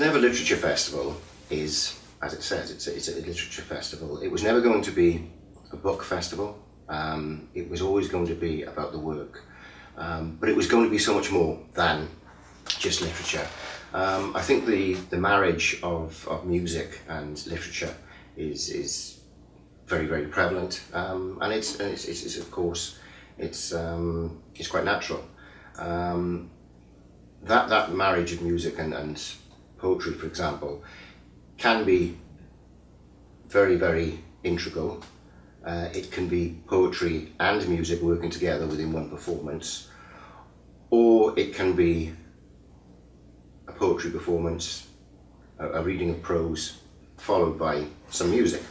Dinefwr Literature Festival is, as it says, it's a literature festival. It was never going to be a book festival. It was always going to be about the work. But it was going to be so much more than just literature. I think the marriage of music and literature is very, very prevalent, and it's of course it's quite natural. That marriage of music and poetry, for example, can be very, very integral. It can be poetry and music working together within one performance, or it can be a poetry performance, a reading of prose, followed by some music.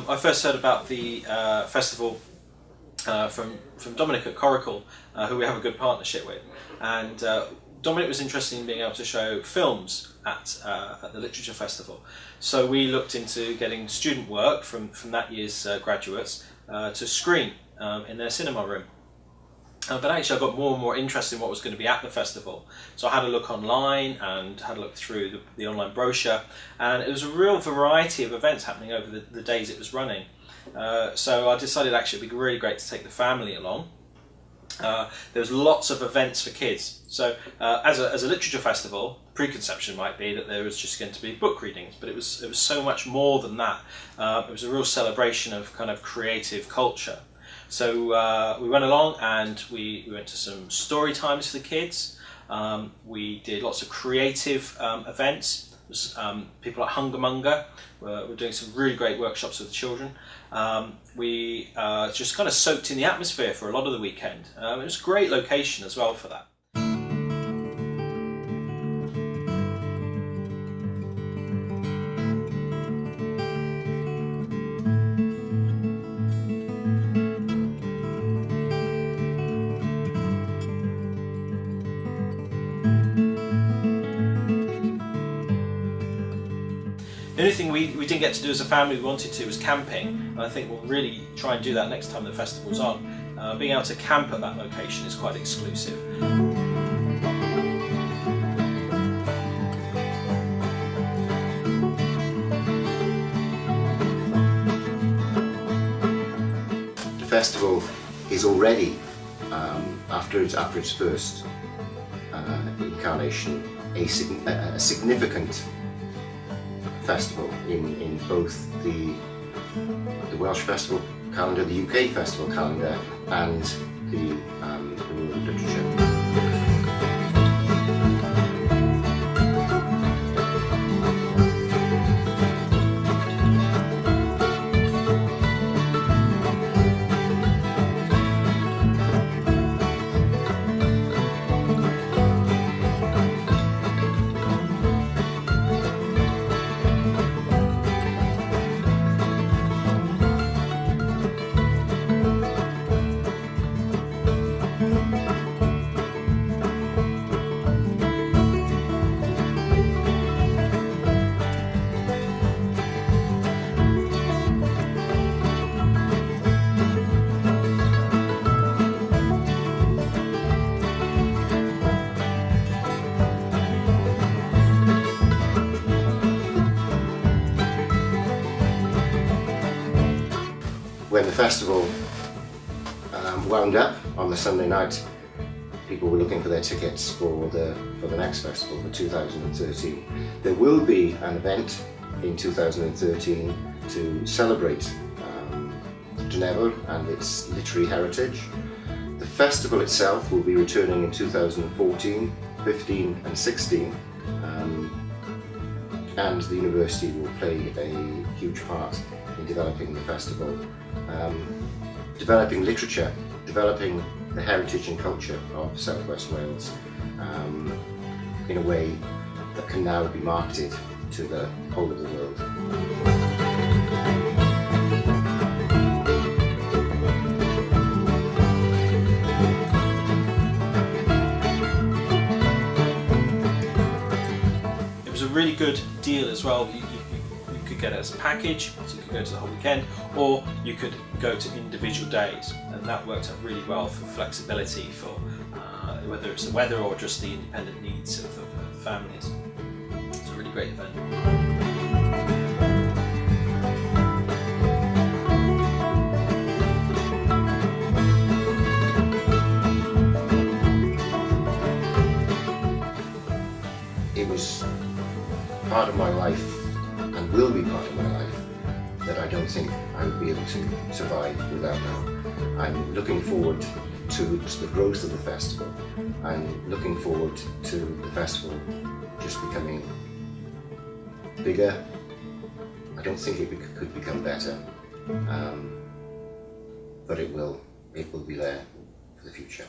I first heard about the festival from Dominic at Coracle, who we have a good partnership with, and Dominic was interested in being able to show films at the Literature Festival. So we looked into getting student work from that year's graduates to screen in their cinema room. But actually I got more and more interested in what was going to be at the festival. So I had a look online and had a look through the online brochure, and it was a real variety of events happening over the days it was running. So I decided actually it'd be really great to take the family along. There was lots of events for kids. So as a literature festival, preconception might be that there was just going to be book readings, but it was so much more than that. It was a real celebration of kind of creative culture. So we went along and we went to some story times for the kids. We did lots of creative events. People like Hungermonger were doing some really great workshops with the children. We just kind of soaked in the atmosphere for a lot of the weekend. It was a great location as well for that. The only thing we didn't get to do as a family we wanted to was camping, and I think we'll really try and do that next time the festival's on. Being able to camp at that location is quite exclusive. The festival is already, after its first incarnation, a significant festival in both the Welsh Festival calendar, the UK Festival calendar, and the World Literature. when the festival wound up on the Sunday night, people were looking for their tickets for the next festival, for 2013. There will be an event in 2013 to celebrate Dinefwr and its literary heritage. The festival itself will be returning in 2014, 15 and 16, and the university will play a huge part in developing the festival, developing literature, developing the heritage and culture of South West Wales in a way that can now be marketed to the whole of the world. It was a really good deal as well. You could get it as a package, so you could go to the whole weekend, or you could go to individual days, and that worked out really well for flexibility for whether it's the weather or just the independent needs of families. It's a really great event. It was part of my life, and will be part of my life, that I don't think I would be able to survive without now. I'm looking forward to the growth of the festival. I'm looking forward to the festival just becoming bigger. I don't think it could become better, but it will be there for the future.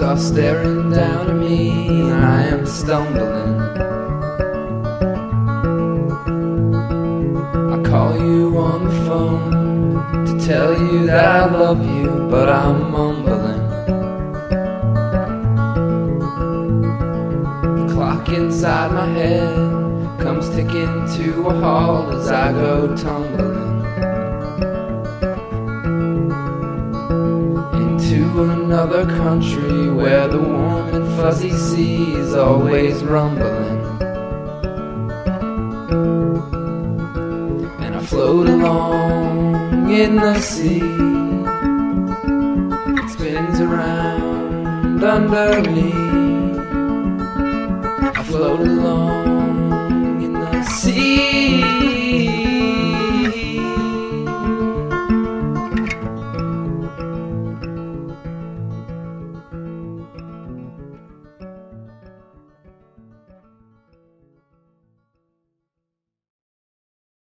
Are staring down at me, and I am stumbling. I call you on the phone to tell you that I love you, but I'm mumbling. The clock inside my head comes ticking to a halt as I go tumbling to another country where the warm and fuzzy sea is always rumbling. And I float along in the sea, it spins around under me. I float along